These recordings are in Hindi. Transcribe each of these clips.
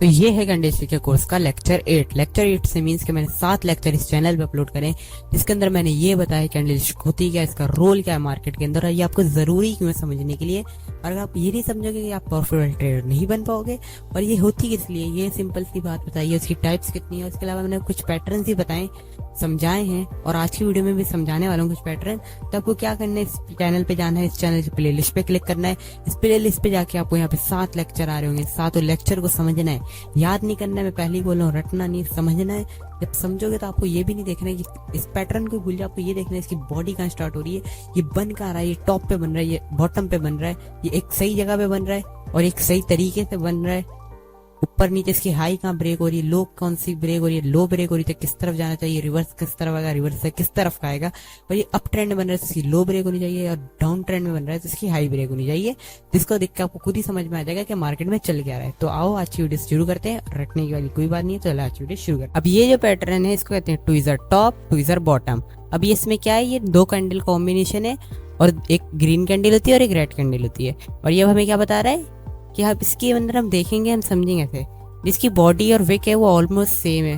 तो ये है कैंडलस्टिक के कोर्स का लेक्चर 8। लेक्चर 8 से मीन्स कि मैंने 7 लेक्चर इस चैनल पे अपलोड करें, जिसके अंदर मैंने ये बताया कैंडलस्टिक होती क्या, इसका रोल क्या है मार्केट के अंदर, और ये आपको जरूरी क्यों है समझने के लिए। और अगर आप ये नहीं समझोगे कि आप प्रॉफिटेबल ट्रेडर नहीं बन पाओगे। और ये होती किस लिए, ये सिंपल सी बात बताइए, उसकी टाइप्स कितनी है, उसके अलावा मैंने कुछ पैटर्न ही बताए समझाए हैं, और आज की वीडियो में भी समझाने वाला हूँ कुछ पैटर्न। तो आपको क्या करना है, इस चैनल पे जाना है, इस चैनल की प्लेलिस्ट पे क्लिक करना है। इस प्लेलिस्ट पे जाके आपको यहाँ पे 7 लेक्चर आ रहे होंगे, 7 लेक्चर को समझना है, याद नहीं करना है। मैं पहले ही बोल रहा हूँ, रटना नहीं, समझना है। जब समझोगे तो आपको ये भी नहीं देखना है कि इस पैटर्न को भूल जाओ, आपको ये देखना है इसकी बॉडी कहाँ स्टार्ट हो रही है, ये बन कहाँ रहा है, ये टॉप पे बन रहा है, ये बॉटम पे बन रहा है, ये एक सही जगह पे बन रहा है और एक सही तरीके से बन रहा है, ऊपर नीचे इसकी हाई कहाँ ब्रेक हो रही है, लो कौन सी ब्रेक हो रही है, लो ब्रेक हो रही है तो किस तरफ जाना चाहिए, रिवर्स किस तरफ आएगा, रिवर्स से किस तरफ का आएगा। और ये अप ट्रेंड में बन रहा है तो इसकी लो ब्रेक होनी चाहिए, और डाउन ट्रेंड में बन रहा है तो इसकी हाई ब्रेक होनी चाहिए, जिसको देख के आपको खुद ही समझ में आ जाएगा कि मार्केट में चल क्या रहा है। तो आओ आज की वीडियो शुरू करते हैं, रटने की वाली कोई बात नहीं है। तो आज की वीडियो शुरू करते हैं। अब ये जो पैटर्न है इसको कहते हैं ट्विज़र टॉप, ट्विज़र बॉटम। अब ये इसमें क्या है, ये 2 कैंडल कॉम्बिनेशन है, और एक ग्रीन कैंडल होती है और एक रेड कैंडल होती है। और ये हमें क्या बता रहा है कि आप इसके अंदर हम देखेंगे, हम समझेंगे ऐसे, जिसकी बॉडी और विक है वो ऑलमोस्ट सेम है।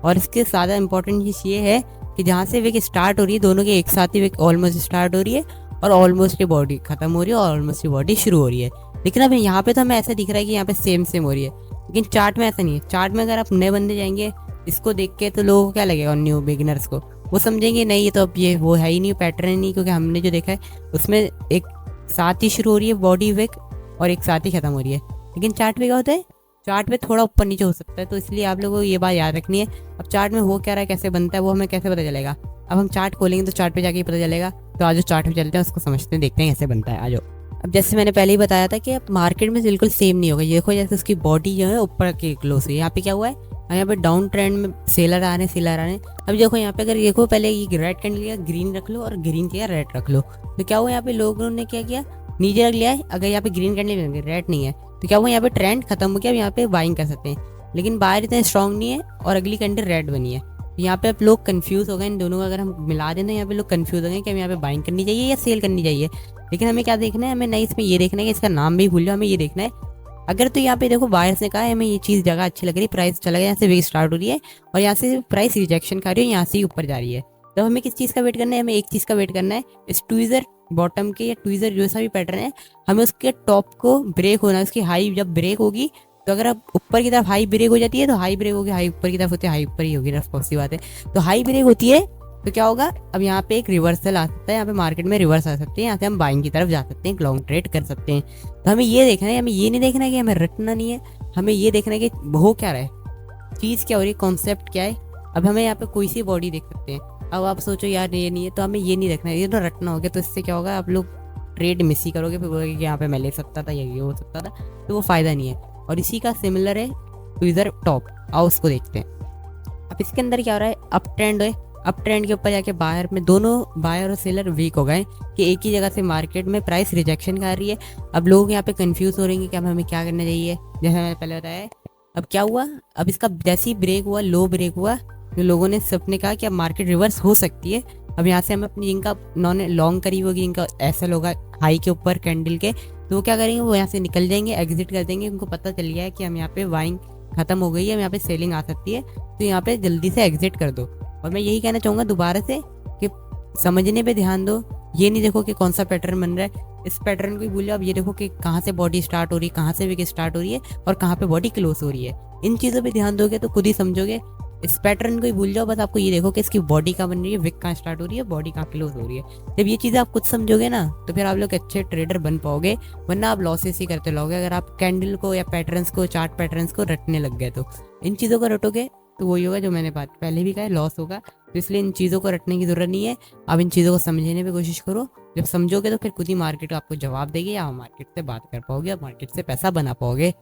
और इसके ज़्यादा इंपॉर्टेंट चीज़ ये है कि जहाँ से विक स्टार्ट हो रही है, दोनों के एक साथ ही विक ऑलमोस्ट स्टार्ट हो रही है, और ऑलमोस्ट की बॉडी खत्म हो रही है, और ऑलमोस्ट की बॉडी शुरू हो रही है। लेकिन अब यहाँ पे तो हमें ऐसा दिख रहा है कि यहाँ पे सेम सेम हो रही है, लेकिन चार्ट में ऐसा नहीं है। चार्ट में अगर आप नए बंदे जाएंगे इसको देख के, तो लोगों को क्या लगेगा, न्यू बिगिनर्स को, वो समझेंगे नहीं ये तो अब ये वो है ही नहीं, पैटर्न ही नहीं, क्योंकि हमने जो देखा है उसमें एक साथ ही शुरू हो रही है बॉडी विक और एक साथ ही खत्म हो रही है। लेकिन चार्ट में क्या होता है, चार्ट में थोड़ा ऊपर नीचे हो सकता है, तो इसलिए आप लोगों को ये बात याद रखनी है। अब चार्ट में हो क्या रहा है, कैसे बनता है, वो हमें कैसे पता चलेगा। अब हम चार्ट खोलेंगे तो चार्ट पे जाके ही पता चलेगा। तो आज चार्ट पे चलते हैं, उसको समझते हैं, देखते हैं कैसे बनता है। आज अब जैसे मैंने पहले ही बताया था कि अब मार्केट में बिल्कुल सेम नहीं होगा। ये देखो जैसे उसकी बॉडी जो है ऊपर की क्लोज हुई है, यहाँ पे क्या हुआ है, यहाँ पे डाउन ट्रेंड में सेलर आ रहे हैं, सेलर आ रहे हैं। अब देखो यहाँ पे अगर देखो, पहले ये रेड कैंडल लिया, ग्रीन रख लो, और ग्रीन किया रेड रख लो, तो क्या हुआ, यहाँ पे लोगों ने क्या किया, नीचे रख लिया है। अगर यहाँ पे ग्रीन कैंडल रेड नहीं है तो क्या हुआ, यहाँ पे ट्रेंड खत्म हो गया, अब यहाँ पे बाइंग कर सकते हैं। लेकिन बायर इतना स्ट्रॉन्ग नहीं है, और अगली कैंडल रेड बनी है। यहाँ पे आप लोग कंफ्यूज हो गए, इन दोनों का अगर हम मिला दें तो यहाँ पे लोग कंफ्यूज हो गए कि हमें यहाँ पे बाइंग करनी चाहिए या सेल करनी चाहिए। लेकिन हमें क्या देखना है, हमें नहीं इसमें ये देखना है कि इसका नाम भी भूल जाओ, हमें ये देखना है। अगर तो यहाँ पे देखो बायर्स ने कहा है हमें ये चीज़ जगह अच्छी लग रही है, प्राइस चला गया, यहाँ से वीक स्टार्ट हो रही है, और यहाँ से प्राइस रिजेक्शन खा रही है, यहाँ से ही ऊपर जा रही है। तो हमें किस चीज़ का वेट करना है, हमें एक चीज़ का वेट करना है, इस ट्विज़र बॉटम के या ट्विज़र जो सा भी पैटर्न है, हमें उसके टॉप को ब्रेक होना है। उसकी हाई जब ब्रेक होगी, तो अगर आप ऊपर की तरफ हाई ब्रेक हो जाती है तो हाई ब्रेक होगी, हाई ऊपर की तरफ होती है, हाई ऊपर ही होगी, रफ सी बात है। तो हाई ब्रेक होती है तो क्या होगा, अब यहाँ पे एक रिवर्सल आ सकता है, यहाँ पे मार्केट में रिवर्स आ सकते हैं, यहाँ से हम बाइंग की तरफ जा सकते हैं, लॉन्ग ट्रेड कर सकते हैं। तो हमें ये देखना है, हमें ये नहीं देखना है कि हमें रटना नहीं है, हमें ये देखना है कि हो क्या रहा है, चीज़ क्या हो रही है, कॉन्सेप्ट क्या है। अब हमें यहाँ पे कोई सी बॉडी देख सकते हैं। अब आप सोचो यार ये नहीं है, तो हमें ये नहीं देखना है, ये तो रटना हो गया। तो इससे क्या होगा, आप लोग ट्रेड मिस ही करोगे, फिर बोलोगे कि यहाँ पे मैं ले सकता था, ये हो सकता था, तो वो फ़ायदा नहीं है। और इसी का सिमिलर है ट्विज़र टॉप, आओ उसको देखते हैं। अब इसके अंदर क्या हो रहा है, अप ट्रेंड है, अप ट्रेंड के ऊपर जाके बायर में दोनों बायर और सेलर वीक हो गए कि एक ही जगह से मार्केट में प्राइस रिजेक्शन कर रही है। अब लोग यहाँ पे कंफ्यूज हो रहे हैं कि अब हमें क्या करना चाहिए, जैसे मैंने पहले बताया है। अब क्या हुआ, अब इसका जैसे ही ब्रेक हुआ, लो ब्रेक हुआ, तो लोगों ने सबने कहा कि अब मार्केट रिवर्स हो सकती है। अब यहाँ से हम अपनी जिनका नॉन लॉन्ग करीब होगी, इनका ऐसा होगा हाई के ऊपर कैंडल के, तो वो क्या करेंगे, वो यहाँ से निकल जाएंगे, एग्जिट कर देंगे। उनको पता चल गया है कि हम यहाँ पे बाइंग खत्म हो गई है, हम यहाँ पे सेलिंग आ सकती है, तो यहाँ पे जल्दी से एग्जिट कर दो। और मैं यही कहना चाहूँगा दोबारा से कि समझने पे ध्यान दो, ये नहीं देखो कि कौन सा पैटर्न बन रहा है, इस पैटर्न को ही भूल जाओ। अब ये देखो कि कहाँ से बॉडी स्टार्ट हो रही है, कहाँ से विक स्टार्ट हो रही है, और कहाँ पे बॉडी क्लोज हो रही है। इन चीज़ों पे ध्यान दोगे तो खुद ही समझोगे। इस पैटर्न को ही भूल जाओ, बस आपको ये देखो कि इसकी बॉडी कहाँ बन रही है, विक कहाँ स्टार्ट हो रही है, बॉडी कहाँ क्लोज हो रही है। जब ये चीज़ें आप खुद समझोगे ना, तो फिर आप लोग अच्छे ट्रेडर बन पाओगे, वरना आप लॉसेस ही करते रहोगे। अगर आप कैंडल को या पैटर्न्स को, चार्ट पैटर्न्स को रटने लग गए, तो इन चीज़ों को रटोगे तो वही होगा जो मैंने बात पहले भी कहा है, लॉस होगा। तो इसलिए इन चीज़ों को रटने की ज़रूरत नहीं है, आप इन चीज़ों को समझने की कोशिश करो। जब समझोगे तो फिर खुद ही मार्केट आपको जवाब देगी, या मार्केट से बात कर पाओगे, आप मार्केट से पैसा बना पाओगे।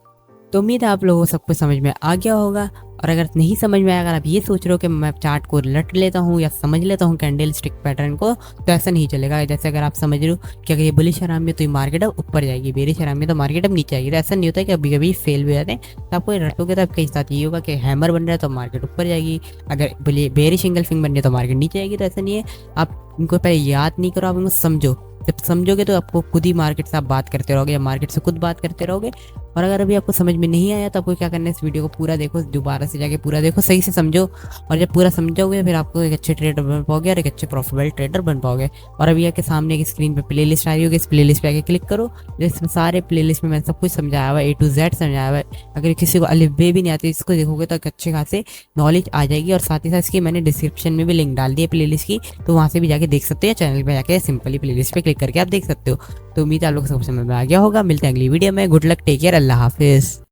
तो उम्मीद है आप लोगों को सब कुछ समझ में आ गया होगा। और अगर नहीं समझ में आया, अगर आप ये सोच रहे हो कि मैं चार्ट को रट लेता हूँ या समझ लेता हूँ कैंडल स्टिक पैटर्न को, तो ऐसा नहीं चलेगा। जैसे अगर आप समझ रहे हो कि अगर ये बुलिश आराम में तो ये मार्केट अब ऊपर जाएगी, बेरिश आराम में तो मार्केट अब नीचे आएगी, तो ऐसा नहीं होता है कि कभी कभी फेल भी जाते हैं। तो आपको रटोगे तो आपके साथ ये होगा कि हैमर बन रहा है तो मार्केट ऊपर जाएगी, अगर बेरिश एंगल फिंग बन रही है तो मार्केट नीचे आएगी। तो ऐसा नहीं है, आप इनको पहले याद नहीं करो, आप इनको समझो। जब समझोगे तो आपको खुद ही मार्केट से आप बात करते रहोगे, या मार्केट से खुद बात करते रहोगे, और अगर अभी आपको समझ में नहीं आया तो आपको क्या करना है, इस वीडियो को पूरा देखो, दोबारा से जाके पूरा देखो, सही से समझो। और जब पूरा समझोगे फिर आपको एक अच्छे ट्रेडर बन पाओगे और एक अच्छे प्रॉफिटेबल ट्रेडर बन पाओगे। और अभी आपके सामने एक स्क्रीन पे प्ले लिस्ट आ रही होगी, इस प्ले लिस्ट पे आके क्लिक करो। जिसमें सारे प्ले लिस्ट में मैंने सब कुछ समझाया हुआ है, A to Z समझाया हुआ है। अगर किसी को अलिफ बे भी नहीं आती, इसको देखोगे तो एक अच्छे खासे नॉलेज आ जाएगी। और साथ ही साथ इसकी मैंने डिस्क्रिप्शन में भी लिंक डाल दी है प्ले लिस्ट की, तो वहाँ से भी जाके देख सकते हो। चैनल पे जाके सिंपली प्ले लिस्ट पे क्लिक करके आप देख सकते हो। तो उम्मीद है आप लोग सबको समझ में आ गया होगा। मिलते हैं अगली वीडियो में। गुड लक, टेक केयर, अल्लाह हाफिज़।